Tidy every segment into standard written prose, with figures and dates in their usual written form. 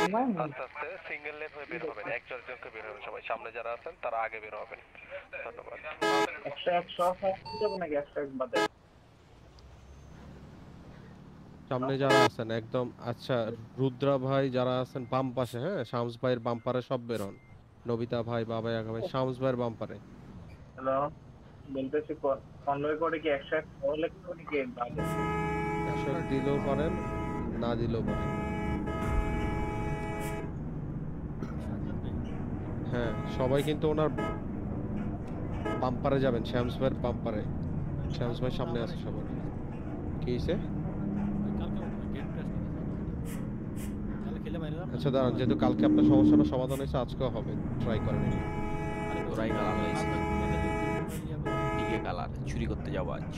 আস্তে আস্তে single lane হয়ে বের হবেন, একজন একজনকে বের হবেন সবাই, সামনে যারা আছেন তারা আগে বের হবেন। ধন্যবাদ। সামনে যারা আছেন একদম, আচ্ছা রুদ্রা ভাই যারা আছেন বাম পাশে, হ্যাঁ শামস ভাইয়ের বাম পারে সব বের হন। নবিতা ভাই, বাবা আগা ভাই, শামস ভাইয়ের বাম পারে। হ্যালো, বলতেছি কনভয় করে কি 101 হলে কি ভালো? 100 দিলেও পারেন, না দিলেও পারেন। হ্যাঁ সবাই কিন্তু ওনার বাম্পারে যাবেন, শ্যামস ভাইয়ের বাম্পারে। শ্যামস ভাই সামনে আছে সবার। কি হইছে? আচ্ছা দাঁড়ান, যেহেতু কালকে আপনার সমস্যাটা সমাধান হয়েছে আজকেও হবে, ট্রাই করেন। তোরাই কালার লাইছে, দিকে কালার চুরি করতে যাবো আজ।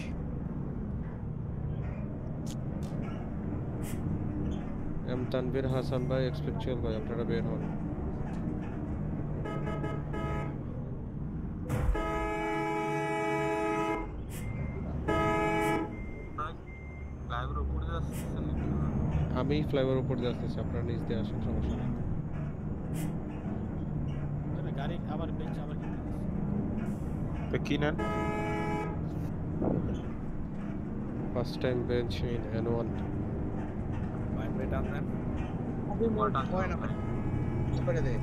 এম তানভীর হাসান ভাই এক্সপেকচুয়াল ভাই, আপনারা বের হন। আমি ফ্লাইওভার উপর দিয়ে আসতেছি, আপনারা নিচ দিয়ে আসেন, সমস্যা নেই। গাড়ি আবার বেঞ্চ আবার তো কি নেন? First time bench in N1। ভাই বেটা নেন। अभी मोड হয় না করে দে।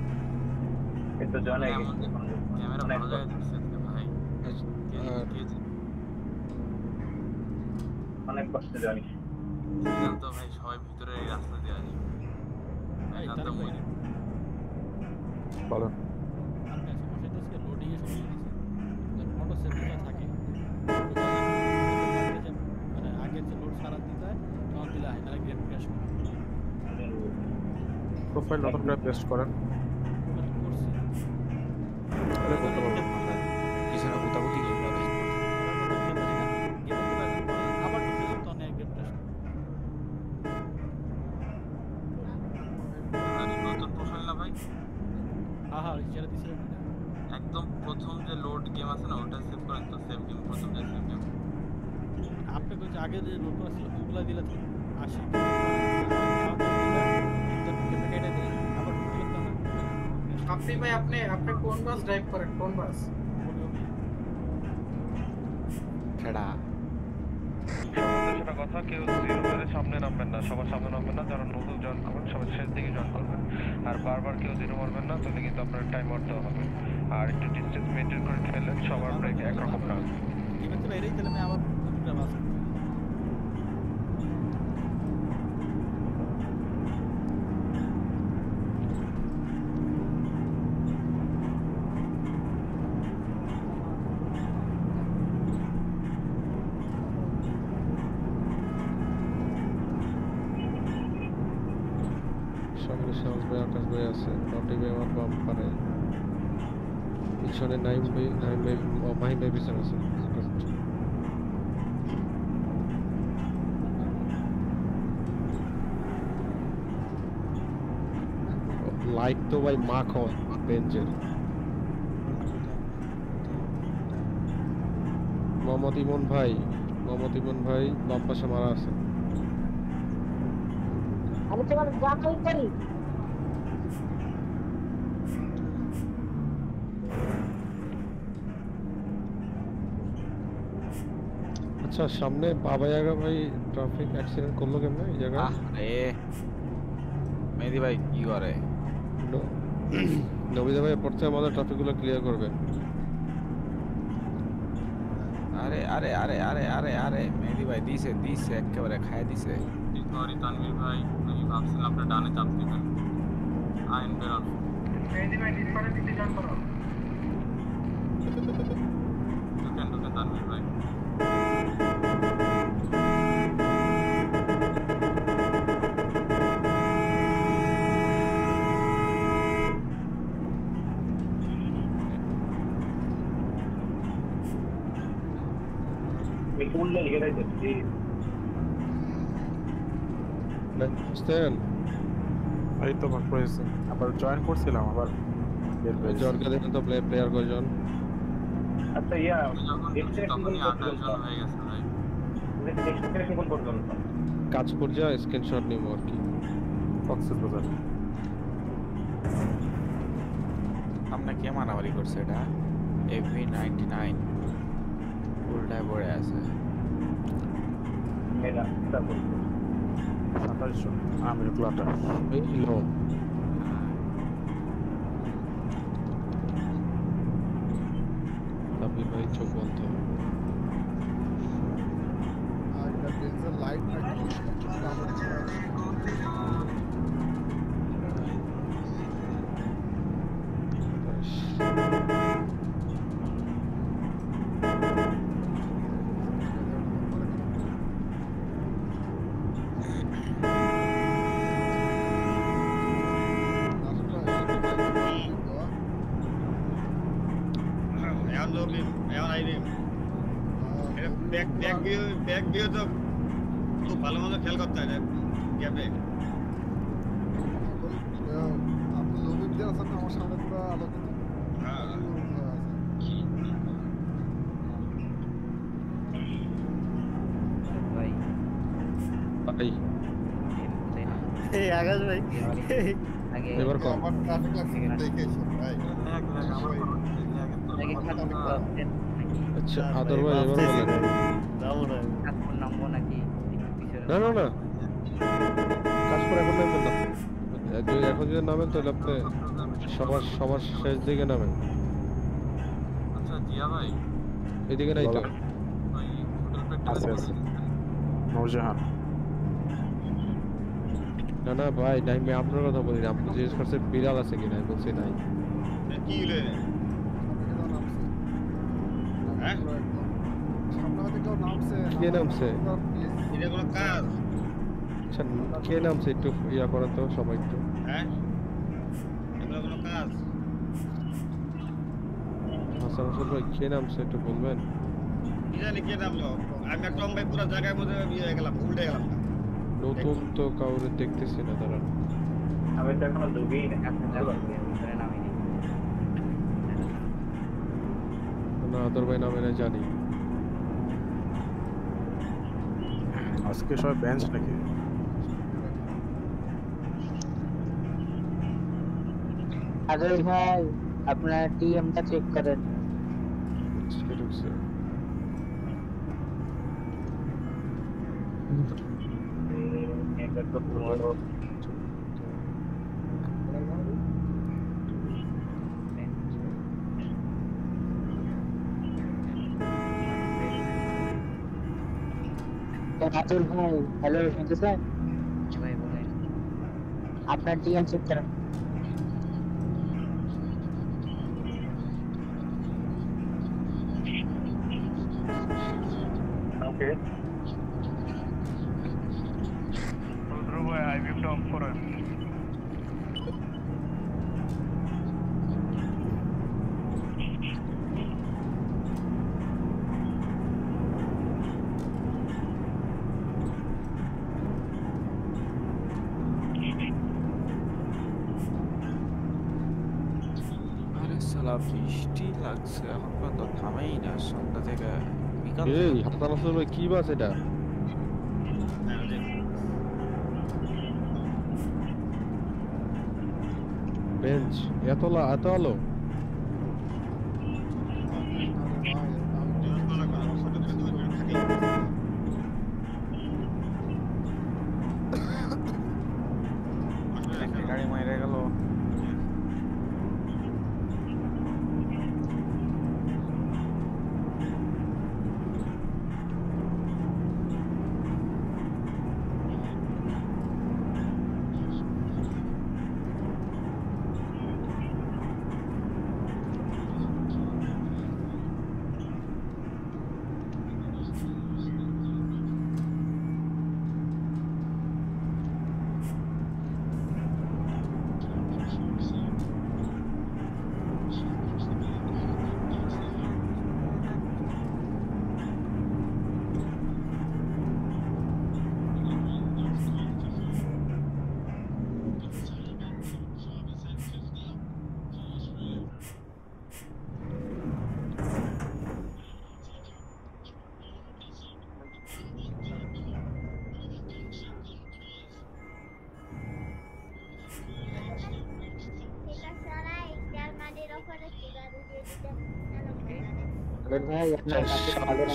কিন্তু জানা ক্যামেরা ভালো জায়গায় দিচ্ছে ভাই। অনেক কষ্ট জানি। বুঝলাম তো ভাই, সবাই ভিতরে এই রাস্তা দিয়ে আসে। বলো। প্রোফাইল নতুন করে পেস্ট করেন। আরে করতে পারবেন না। পিছনে গুতাগুতি হবে। নতুন প্রোফাইল না ভাই? হ্যাঁ হ্যাঁ ছেড়ে দিছে। একদম প্রথম যে লোড গেম আছে না, ওটা সেভ করেন তো। সেভ গেম, প্রথম যে সেভ গেম আপনি কইছে আগে যে লোড করা ছিল ওগুলা দিলে তো 80 আপনি ভাই আপনি কোন বাস ড্রাইভ করেন, কোন বাস? খেড়া সেটা কথা, কেউ জিরো সামনে নামবেন না, সবার সামনে নামবেন না, যারা নতুন জয়েন করবেন সবাই শেষ দিকে জয়েন করবেন। আর বারবার কেউ জিরো মারবেন না, তাহলে কিন্তু আপনার টাইম আউট দেওয়া হবে। আর একটু ডিস্টেন্স মেনটেন করে খেললেন, সবার ব্রেক একরকম না। ইভেন্ট বাইরেই তাহলে আমি আবার দুটো বাস সামনে শামস ভাই, আকাশ ভাই আছে, নটি ভাই আমার বাম পারে, পিছনে নাইম ভাই, মাহিম ভাই পিছনে আছে। লাইট তো ভাই মাখ হয় বেঞ্চের। মোহাম্মদ ইমন ভাই বাম পাশে মারা আছে। আমি তোমার যাচাই করি। আচ্ছা সামনে বাবায়াগা ভাই ট্রাফিক অ্যাক্সিডেন্ট করলো কেমনে এই জায়গায়? আরে মেহেদি ভাই কি করে? নবিদা ভাই পড়তে আমাদের ট্রাফিকগুলো ক্লিয়ার করবে। আরে আরে আরে আরে আরে আরে মেহেদি ভাই দিছে একেবারে খায় দিছে। সরি তানভীর ভাই, আমি ভাবছিলাম আপনি ডানে চাপ দিবেন। আইন বেরোন। মেহেদি ভাই ডিসপ্লে দিতে জয়েন করো। ঢুকেন তানভীর ভাই। উল্লে গেলাই যাচ্ছে। বুঝতেন এই তো ভাগ করেছে, আবার জয়েন করছিলাম, আবার বের হয়ে জনকে দেখেন তো প্লেয়ার কয়জন? আচ্ছা ইয়া তখনই 28 জন হয়ে গেছে ভাই। ডেস্টিনেশন কোন পর্যন্ত? কাজপুর যা স্ক্রিনশট নিব আর কি। কক্সবাজার। সামনে কে মারামারি করছে এটা? FV99 উল্টায় পড়ে আছে। এটা এটা বলতে 27 জন আমির ক্লাটার। এই লো তাবির ভাই চোখ বন্ধ। আর এটা বেঞ্জের লাইট নাকি কাগজ ছাড়া ব্যাগ দিয়ে তো খুব ভালো মতো খেয়াল করতে হয় গ্যাপে। আপনি লবির দিয়ে আছেন না, আমার সামনে পুরো আলোকিত ভাই এই আকাশ ভাই এবার কম। আমার ট্রাফিক অ্যাক্সিডেন্ট দেখে এসো ভাই। আচ্ছা আদর ভাই এবার বলেন। না না না কাজ করে এখন নামবেন না, এখন যদি নামেন তাহলে আপনি সবার শেষ দিকে নামেন। আচ্ছা জিয়া ভাই, এদিকে নাই তো। ওই হোটেল পেট্রোল আছে আছে নূরজাহান। না না ভাই নাই, আমি আপনার কথা বলি না। আপনি জিজ্ঞেস করছে বিড়াল আছে কিনা, আমি বলছি নাই। কি হলো হ্যাঁ? সামনে হয়তো কেউ নামছে। কে নামছে? এটা কোনো কাজ? আচ্ছা কে নামছে একটু ইয়া করেন তো সবাই একটু। হ্যাঁ এগুলো কোনো কাজ? হাসান হাসান ভাই কে নামছে একটু বলবেন? কি জানি কে নামলো, আমি একটা ভাই পুরো জায়গার মধ্যে ইয়ে হয়ে গেলাম, উল্টে গেলাম। নতুন তো কাউরে দেখতেছি না তারা। আমি তো এখনো ডুবিই না। না আদর ভাই নামে না জানি। আজকে সবাই বেঞ্চ নাকি? আদর ভাই আপনার টিএমটা চেক করেন। আজকে ঢুকছে। এটা তো পুরো আদর ভাই হ্যালো শুনতেছেন? আপনার টিএম চেক করেন। ওকে রুদ্র ভাই আইবিএমটা অফ করেন। আরে সালা বৃষ্টি লাগছে এখন পর্যন্ত থামেই না, সন্ধ্যা থেকে বিকাল এই হাসান হাসান ভাই কি বাস এটা? বেঞ্চ এত আলো। একটা গাড়ি মাইরে গেল। সাগর ভাই আপনার কাছে ভালো না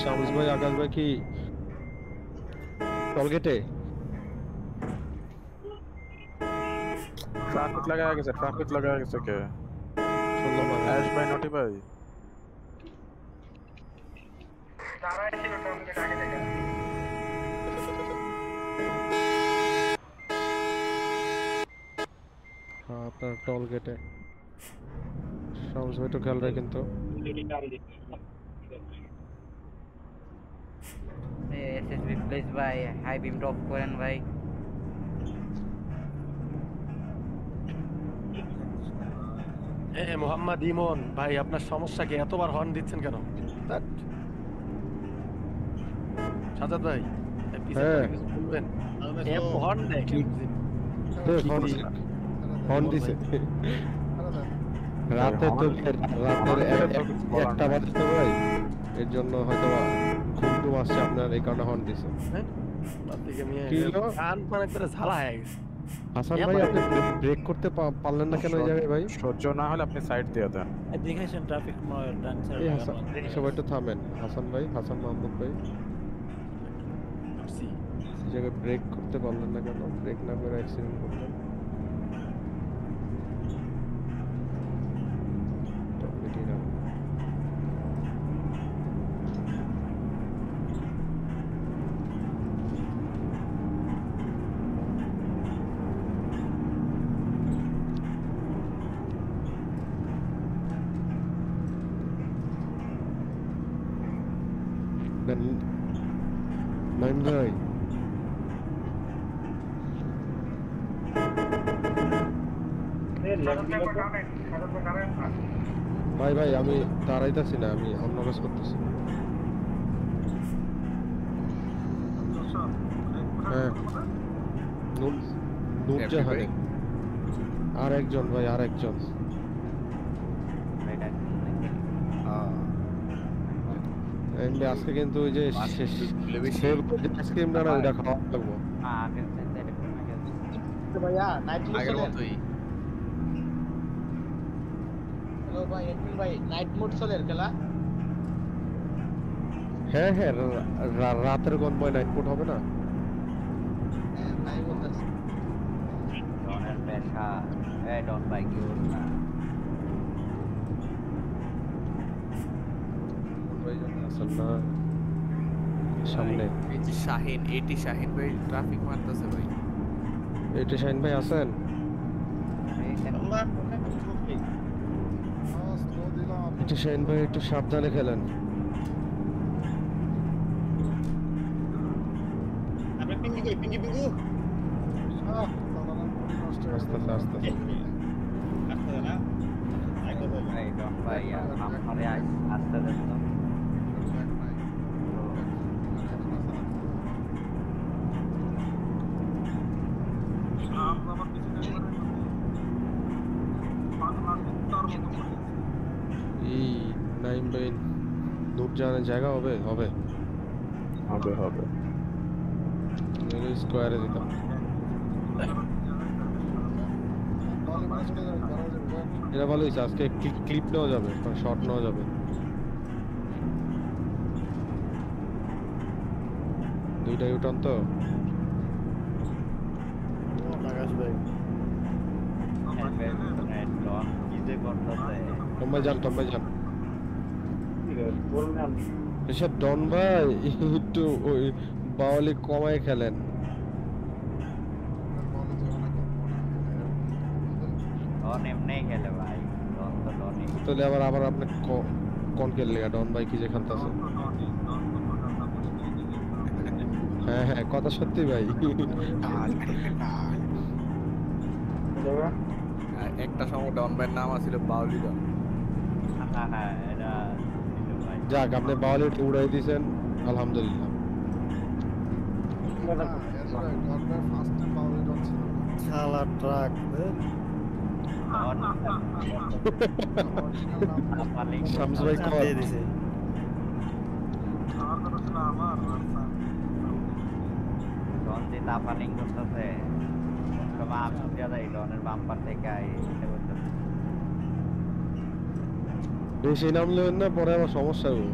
শামস ভাই আকাশ ভাই কি টলগেটে? ট্রাফিক লাগায় গেছে কে? শুনলাম না। আয়েশ ভাই নটি ভাই তারা ছিল টনগেট আগে থেকে হ্যাঁ আপনার টলগেটে শামস ভাই তো খেয়াল রাখেন তো। এসএসবি প্লিজ ভাই হাই বিম ড্রপ করেন ভাই। মোহাম্মদ ইমন ভাই আপনার সমস্যা কি? এতবার হর্ন দিচ্ছেন কেন? সাজাদ ভাই হ্যাঁ। বলবেন হর্ন দেয় কি? হর্ন দিছে রাতে তো রাতের একটা বাজে তো ভাই, এর জন্য হয়তো ঘুম আসছে আপনার, এই কারণে হর্ন দিছে। কি হলো? কান পান করে ঝালা হয়ে গেছে। হাসান ভাই আপনি ব্রেক করতে পারলেন না কেন এই জায়গায় ভাই? সহ্য না হলে আপনি সাইড দিয়ে দেন। দেখাইছেন ট্রাফিক ডান সাইড এই হাসান সবাই একটু থামেন। হাসান ভাই, হাসান মাহমুদ ভাই এই জায়গায় ব্রেক করতে পারলেন না কেন? ব্রেক না করে অ্যাক্সিডেন্ট করলেন। নাইম ভাই ভাই ভাই আমি দাঁড়াইতেছি না, আমি অন্য কাজ করতেছি। হ্যাঁ নূরজাহান আর একজন ভাই, আর একজন আজকে কিন্তু ওই যে আইসক্রিম না ওইটা খাওয়া লাগবো। ভাইয়া নাইট মোড চলে। হ্যালো ভাই এন্ট্রি ভাই নাইট মোড চলে খেলা। হ্যাঁ হ্যাঁ রাতের গন্বয় নাইট মোড হবে না? নাই বলতাছি ডনের পেশা ডন ভাই কি না না সামনে এই যে শাহিন, এটি শাহিন ভাই ট্রাফিক মারতেছে ভাই। এটা শাহিন ভাই আছেন? এটা শাহিন ভাই একটু সাবধানে খেলেন। আপনি পিঙ্কি কই পিঙ্কি আস্তে আস্তে আস্তে আস্তে না ভাই ডন ভাই আমারে আস্তে দেন তো। এই নাইম ভাই নূরজাহানের জায়গা হবে? হবে হবে হবে স্কোয়ারে দিতাম। এটা ভালো হয়েছে, আজকে ক্লিপ নেওয়া যাবে, শর্ট নেওয়া যাবে। দুইটা ইউটার্ন তো টম্বাই যান এসব ডন ভাই একটু ওই বাওয়ালি কমায় খেলেন। তাহলে আবার আপনি কোন খেললে ডন ভাই কি যে খেলতেছে? হ্যাঁ হ্যাঁ কথা সত্যি ভাই। একটা সময় ডন ভাইয়ের নাম আছিল বাউলি ডন। যাক আপনি বাওয়ালিটা উড়াই দিয়েছেন আলহামদুলিল্লাহ। শালা ট্রাক শামস ভাই কল দিছে। ডন যে লাফালিং করতেছে সব আমি দিয়া দেই ডনের বাম্পার থেকে বেশি নামলেন না পরে আবার সমস্যা হবে।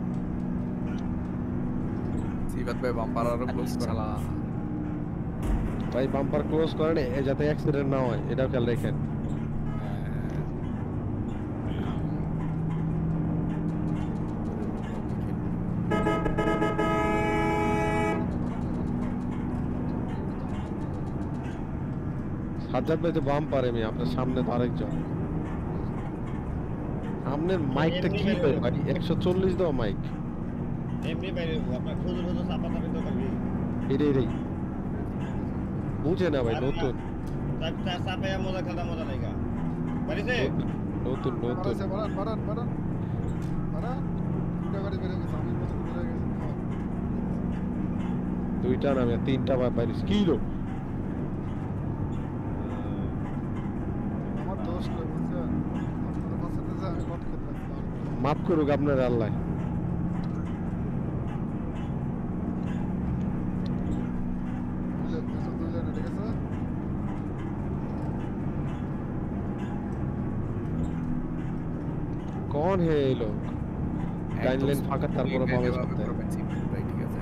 সিবাত ভাই বাম্পার আরো ক্লোজ করা। ভাই বাম্পার ক্লোজ করেন যাতে অ্যাক্সিডেন্ট না হয়, এটাও খেয়াল রাখেন। সাজ্জাদ ভাই তো বাম্পার, আমি আপনার সামনে তো আরেকজন। আপনার মাইকটা কি ভাই? 140 দাও মাইক। এমনি বাইরে আপনার খুঁজে চাপা চাপি তো করবি। এটাই বুঝে না ভাই, নতুন চাপাইয়া মজা খেলা মজা লাগা বাড়িতে নতুন বাড়ান বাড়ান বাড়ান বাড়ান। দুটা গাড়ি বেরিয়ে গেছে, আমি কত বেরিয়ে গেছে। দুইটা না আমি তিনটা বাইরে কি লো আমার দোষ নয় বুঝছেন, আপনার পাশে যে আমি কট খেতে লাগতাম। মাফ করুক আপনার আল্লাহ। कौन है ये लोग? गाइडलाइन फाका তারপরে প্রবেশ করতে ভাই ঠিক আছে।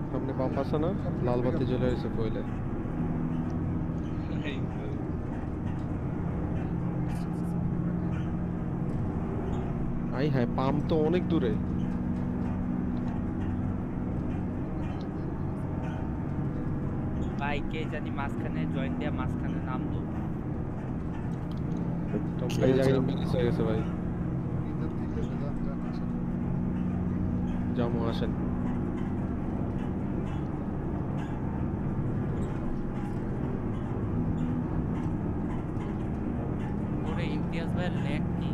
সামনে বাম পাশে না লাল বাতি জ্বলে রয়েছে পয়লে। আই হ্যাঁ, পাম্প তো অনেক দূরে। ভাই কে জানি মাঝখানে জয়েন দেয়া মাঝখানে নাম তো এই জায়গায় মিস হয়ে গেছে ভাই। জামু আসেন। ওরে ইমতিয়াজ ভাই ল্যাগ কি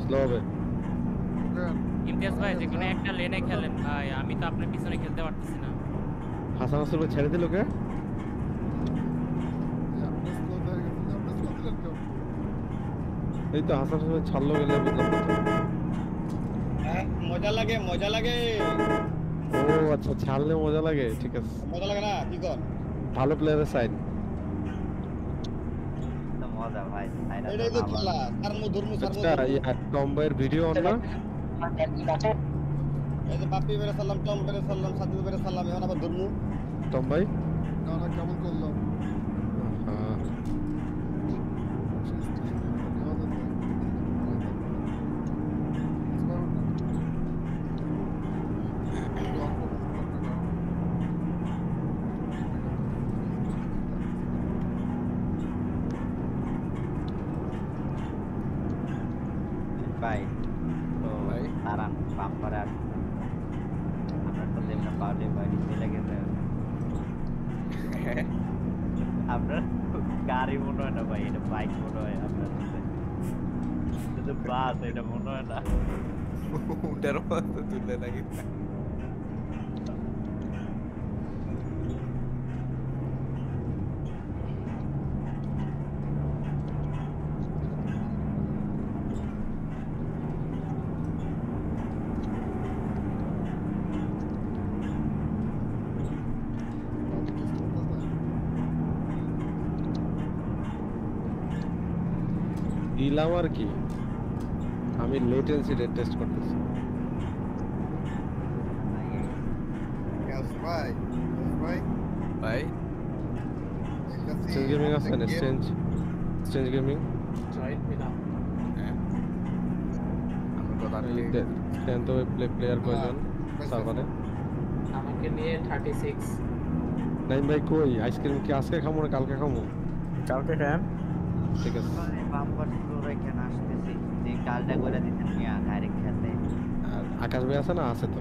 স্লো হবে। ইমতিয়াজ ভাই যে কোনো একটা লেনে খেলেন ভাই, আমি তো আপনার পিছনে খেলতে পারতেছি না। হাসান আসলে ছেড়ে দিল কে? এই তো হাসান আসলে ছাড়লো গেলে বুঝলাম না তো। মজা লাগে মজা লাগে। ও আচ্ছা, ছাড়লে মজা লাগে, ঠিক আছে। মজা লাগে না কি কর? ভালো প্লেয়ারের সাইড তো মজা ভাই। এটাই তো খেলা, আর মু ধর্মু সার আচ্ছা ইয়া টম্বাইয়ের ভিডিও অন না? এই যে বাপি বেরে সালাম, টম বেরে সালাম, সাদু বেরে সালাম, এখন আবার ধর্মু টম্বাই না না কেমন করলাম? হ্যাঁ ভাই তো আরাম বাম্পারে আমরা তো যেমন পাউলে বাড়ি চলে গেছে। আপনার গাড়ি মনে হয় না ভাই, এটা বাইক মনে হয় আপনার বাস, এটা মনে হয় না। উটার মতো তুলে নাকি দিলাম আর কি, আমি লেটেন্সি টেস্ট করতেছি। ভাই ভাই ভাই চেঞ্জ গেমিং আছে না? চেঞ্জ গেমিং আমি কথা দেন তো প্লেয়ার কয়জন সার্ভারে? আমাকে নিয়ে 36। নাইম ভাই কই আইসক্রিম কি আজকে খামো না কালকে খামো? কালকে খান, ঠিক আছে। বাম্পার পুরো এখানে আসতেছি, এই কালটা করে দিতেন মিয়া ডাইরেক্ট খেলতে। আর আকাশ ভাই আছে না? আছে তো।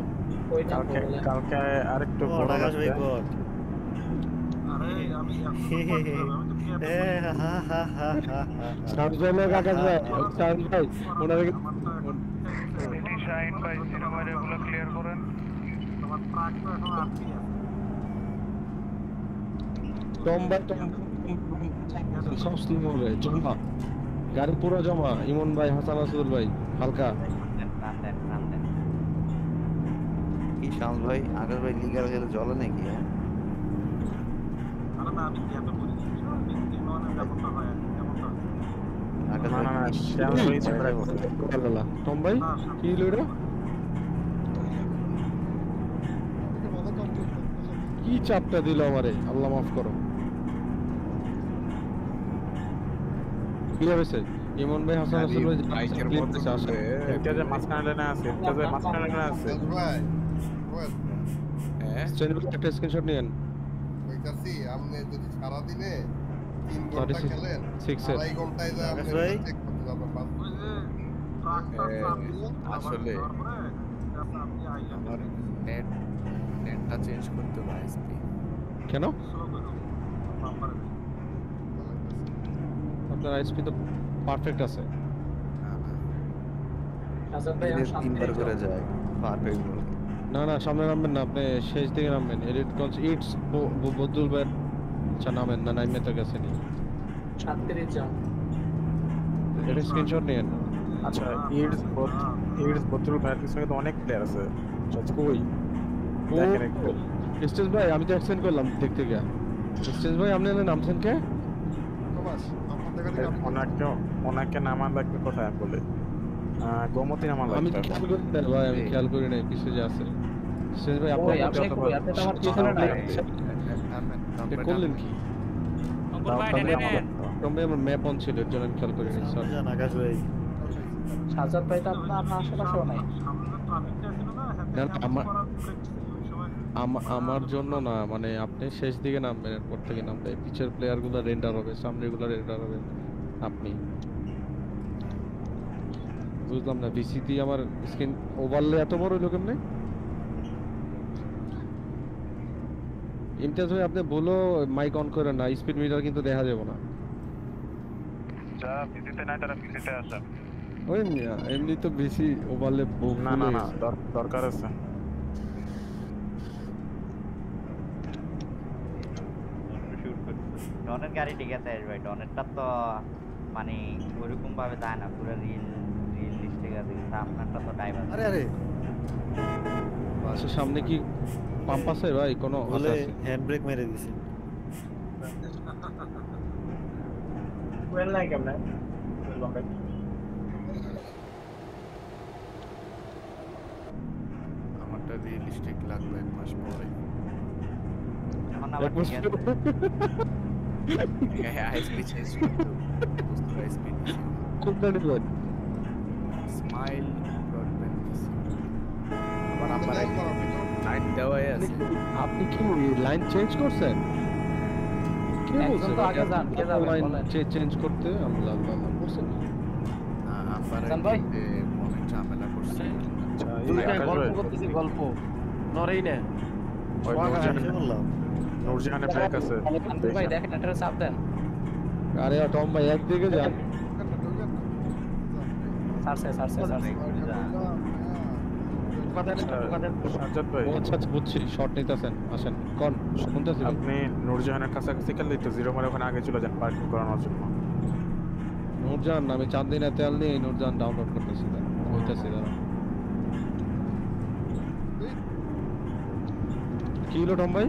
কালকে আরেকটু বড় আকাশ ভাই কর। আরে আমি সাউন্ড ভাই লোক আকাশ ভাই, সাউন্ড ভাই ওনারে শাহিন ভাই সিনেমার এগুলো ক্লিয়ার করেন। তোমার ট্রাক তো এখন আটকে আছে। টম্বা সব স্লিম হবে জমা, গাড়ি পুরো জমা। ইমন ভাই, হাসান আসুদুল ভাই হালকা কি শামস ভাই, আকাশ ভাই লিগার গেলে জলে নাকি? আমি গ্যাপে পড়ে গেছি আমি ইমনের ব্যাপারটা হয় এমনটা টম ভাই কি হলো এটা কি চাপটা দিল আমারে আল্লাহ মাফ করো কি হয়েছে ইমন ভাই হাসান হাসান ভাই বাইকের মধ্যে আসে এটা যে মাঝখানে লেনে আছে এটা যে মাঝখানে লেনে আছে ভাই ওয়েল হ্যাঁ সেন্ড একটা স্ক্রিনশট নিয়েন কইতাছি আপনি যদি সারা দিনে 3 ঘন্টা খেলেন 6 এর 2.5 ঘন্টায় যা আপনি চেক করতে যাবেন ওই যে ট্রাকটা আসলে আপনি আইলেন আমার নেটটা চেঞ্জ করতে হবে আইএসপি কেন স্লো করো বাম্পারে আপনার আইএসপি তো পারফেক্ট আছে তিনবার করে যায় পারফেক্ট না না সামনে নামবেন না আপনি শেষ দিকে নামবেন এডিট কলস ইটস বদুল ভাই আচ্ছা নামেন না নাইমে তো গেছে নি 37 জন এটা স্ক্রিনশট নিয়েন আচ্ছা ইডস বদরুল ভাইয়ের পিছনে তো অনেক প্লেয়ার আছে কই দেখেন একটু স্টেজ ভাই আমি তো অ্যাকসেন্ট করলাম দেখতে গিয়া স্টেজ ভাই আপনি নামছেন কে বাস আপনার দেখা দেখি ওনাকে নামান লাগবে কোথায় আমি বলে গোমতী নামান আমি লাগবে খেয়াল করি না ভাই আমি খেয়াল করি নাই কিছু যে আছে স্টেজ ভাই আপনি আপনি তো আমার পিছনে নাই করলেন কি অঙ্কুর ভাই নেন নেন তবে আমার ম্যাপ অন ছিল এর জন্য আমি খেয়াল করি নাই স্যার জান আকাশ ভাই সাজাদ ভাই তো আপনার আশেপাশেও নাই না আমার জন্য না মানে আপনি শেষ দিকে নামবেন এরপর থেকে নামবে পিছের প্লেয়ার গুলো রেন্ডার হবে সামনে গুলো রেন্ডার হবে আপনি বুঝলাম না ভিসিটি আমার স্ক্রিন ওভারলে এত বড় হলো কেমনে ইমতিয়াজ ভাই আপনি বলো মাইক অন করেন না স্পিড মিটার কিন্তু দেখা যাবে না যারা ভিসিতে নাই তারা ভিসিতে আসে ওই এমনি তো বেশি ওভারলে না না না দরকার আছে ডনের গাড়ি ঠিক আছে ভাই ডনেরটা তো মানে ওইরকম ভাবে যায় না পুরো রিয়েলিস্টিক আছে কিন্তু আপনারটা তো ড্রাইভার আরে আরে বাসের সামনে কি পাম্প আছে ভাই কোনো বলে হ্যান্ড ব্রেক মেরে দিছি ওয়েল নাই কেমনে লম্বা আমারটা রিয়েলিস্টিক লাগবে এক মাস পরে এখন আবার ঠিক আছে আইএসপি চেঞ্জ করতে দোস্ত আইএসপি কোনটা নেবেন স্মাইল ব্রডব্যান্ড আবার আমার লাইন দেওয়াই আছে আপনি কি লাইন চেঞ্জ করছেন কি বলছেন তো আগে যান কে যাবেন লাইন বলেন চেঞ্জ করতে আল্লাহ আল্লাহ বলছেন আমার ভাই মনে ঝামেলা করছে গল্প করতেছি গল্প নরেই না ওই নূরজাহানের ব্রেক আছে ভাই দেখেন এটা চাপ দেন আরে টম ভাই একদিকে যান সারছে সাজ্জাদ ভাই আচ্ছা বুঝছি শর্ট নিতেছেন আসেন কোন শুনতেছি আপনি নূরজাহানের কাছাকাছি গেলে একটু জিরো মারে ওখানে আগে চলে যান পার্কিং করানোর জন্য নূরজাহান আমি চাঁদিনা তেল নিয়ে নূরজাহান ডাউনলোড করতেছি হইতাছি দাঁড়া কি হলো টম ভাই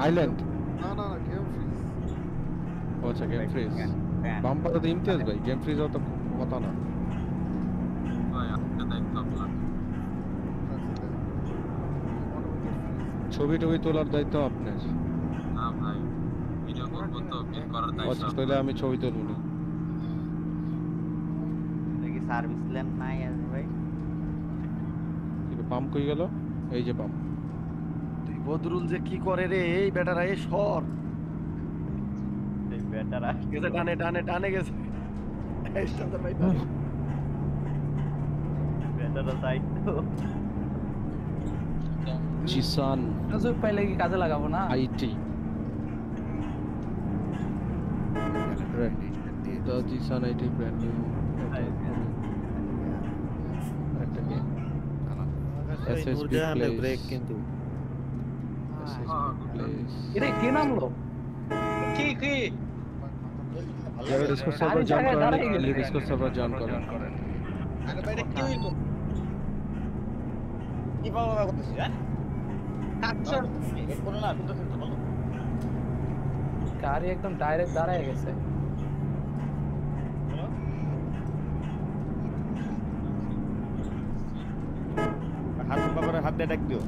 আইল্যান্ড না না না গেম ফ্রিজ আচ্ছা গেম ফ্রিজ বাম্পারে তো ইমতিয়াজ ভাই গেম ফ্রিজ তো কথা না ভাই আপনার দায়িত্ব আপনার ছবি টবি তোলার দায়িত্ব আপনার না ভাই ভিডিও করবো তো পিন করার দায়িত্ব আচ্ছা তাহলে আমি ছবি তুলব না দেখি সার্ভিস ল্যাম্প নাই আছে ভাই পাম্প কই গেল এই যে পাম্প তুই বদরুল যে কি করে রে এই বেটারা এই সর এই বেটারা গেছে ডানে গেছে এই সাথে ভাই বেটারা দায়িত্ব জিসান সুযোগ পাইলে কি কাজে লাগাবো না IT the Jisan IT brand new একটা গেম SSB ব্রেক কিন্তু এটা কি নামলো কি যারা ডিসকস সার্ভার জয়েন করেন ডিসকস সার্ভার জয়েন করেন আরে ভাই কি হইল কি বাবা করতেছিস হ্যাঁ কাটছর এই কোন না তো বলো গাড়ি একদম ডাইরেক্ট দাঁড়ায় গেছে। হাত বাবার হাত দিয়ে ডাক দিও,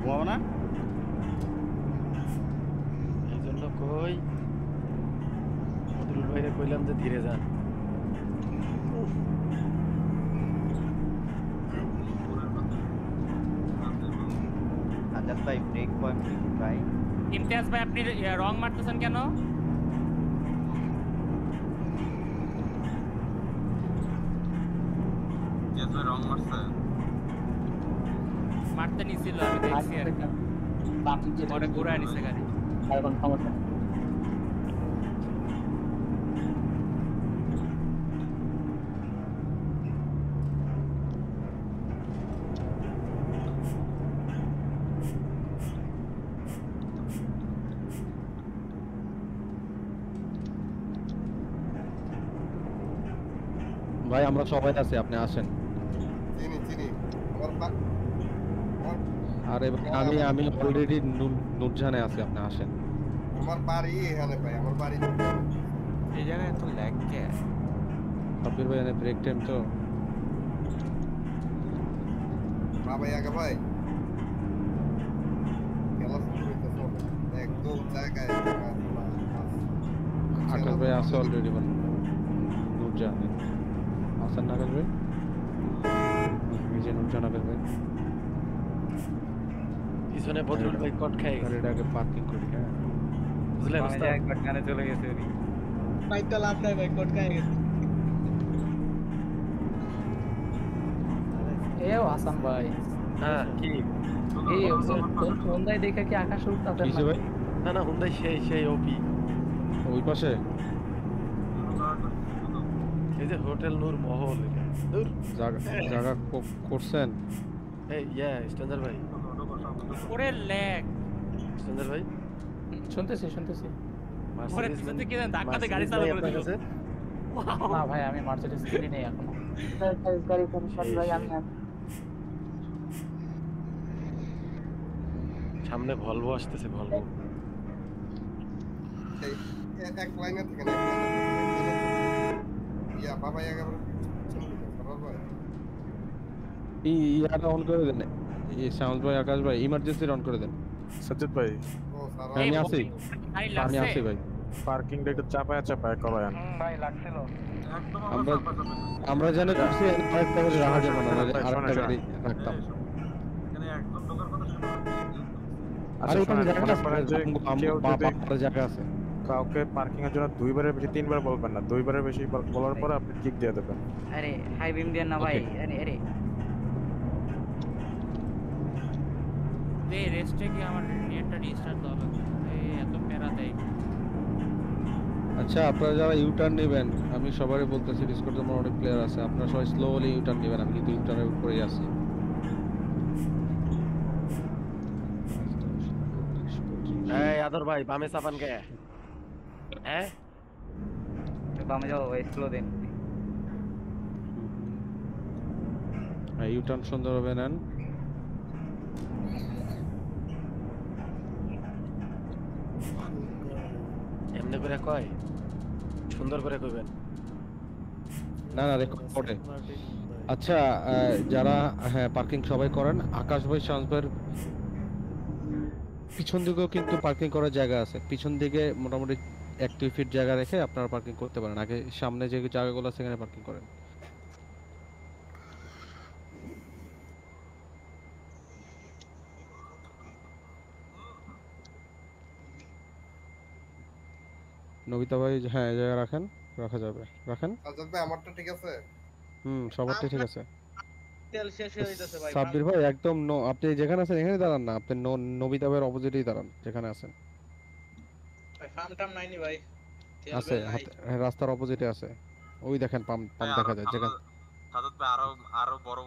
ঘুমাবো না? এই জন্য কই মধুর ভাইরে কইলাম যে ধীরে যান। আজাদ ভাই ব্রেক পয়েন্ট ভাই। ইমতিয়াজ ভাই আপনি রং মারতেছেন কেন? ইমতিয়াজ ভাই রং মারছে? মারতে নিছিল আমি দেখছি আর কি। পরে ঘুরায় নিছে গাড়ি। আর কোন সমস্যা নেই। ভাই আমরা সবাই আছি, আপনি আসেন। চিনি চিনি আরে ভাই আমি অলরেডি নুরজানে আছি, আপনি আসেন। আমার বাড়ি এখানে ভাই, আমার বাড়ি এই জায়গায় এত ল্যাগ কে? সাব্বির ভাই এনে ব্রেক টাইম তো। বাবা আগে ভাই খেলা শুরু হইতেছে একদম জায়গায়। আকাশ ভাই আছে অলরেডি নুরজানে আসেন না আকাশ ভাই? এই যে নুরজান আকাশ ভাই পিছনে বদরুল ভাই কট খাই গেছে। গাড়িটাকে পার্কিং করি। হ্যাঁ বুঝলেন ওস্তাদ? একবার গানে চলে গেছে উনি। ভাই তো লাভ নাই ভাই, কট খাই গেছে। এও হাসান ভাই। হ্যাঁ কি এই হুন্ডাই দেখে কি আকাশ উঠতাছে কিসে ভাই? না না হুন্ডাই সেই ওপি ওই পাশে এই যে হোটেল নূর মহল এটা দূর জায়গা করছেন। এই স্ট্যান্ডার ভাই। ওরে ল্যাগ। স্ট্যান্ডার ভাই শুনতেছি। ওরে পিছন থেকে ধাক্কাতে গাড়ি চালু করে দিল। না ভাই আমি মার্সিডিজ কিনি নাই এখনো। গাড়ি কনফার্ম ভাই আমি সামনে ভলভো আসতেছে, ভলভো। এক লাইনে থেকে না ইয়া বাবা আগে বাবা ইয়াটা অন করে দেন। এই সাউন্ড ভাই আকাশ ভাই ইমার্জেন্সি অন করে দেন। সজ্জিদ ভাই আমি আছি ভাই। পার্কিংটা একটু চাপায় করায়। ভাই লাগছিল। আমরা জানি করছি আরেকটা গাড়ি রাখা যাবে না, আরেকটা গাড়ি রাখতাম। আরে ওখানে জায়গা আছে। কাউকে পার্কিং এর জন্য দুইবারের বেশি তিনবার বলবেন না, দুইবারের বেশি বলার পরে আপনি কিক দিয়ে দেবেন। আরে হাই বিম দেন না ভাই। আরে রেস্টে কি আমার নেটটা রিস্টার্ট দেওয়া লাগবে? এত প্যারা দেয়। আচ্ছা আপনারা যারা ইউটার্ন নেবেন, আমি সবারই বলতেছি ডিসকর্ডে আমার অনেক প্লেয়ার আছে, আপনারা সবাই স্লোলি ইউটার্ন নেবেন। আমি কিন্তু ইউটার্নের উপরেই আছি। এই আদর ভাই বামে চাপান কে? হ্যাঁ বামে যাও ভাই, স্লো দেন। ইউটার্ন সুন্দরভাবে নেন। এমনি করে কয়, সুন্দর করে কইবেন। না রেকর্ডে। আচ্ছা যারা হ্যাঁ পার্কিং সবাই করেন। আকাশ ভাই শামস ভাইয়ের পিছন দিকেও কিন্তু পার্কিং করার জায়গা আছে। পিছন দিকে মোটামুটি 1-2 ফিট জায়গা রেখে আপনারা পার্কিং করতে পারেন। আগে সামনে যে জায়গাগুলো আছে সেখানে পার্কিং করেন। নবিতা ভাই হ্যাঁ এই জায়গা রাখা যাবে, রাখেন। আজাদ ভাই আমারটা ঠিক আছে? সবারটা ঠিক আছে। তেল শেষ হয়ে যাচ্ছে ভাই। সাব্বির ভাই একদম আপনি যেখানে আছেন এখানে দাঁড়ান না, আপনি নবিতা ভাইয়ের অপোজিটেই দাঁড়ান যেখানে আছেন। ভাই ফার্মটাম নাইনি ভাই। আছে রাস্তার অপোজিটে আছে। ওই দেখেন পাম্প দেখা যায় যেখানে। সাদত ভাই আরো বড়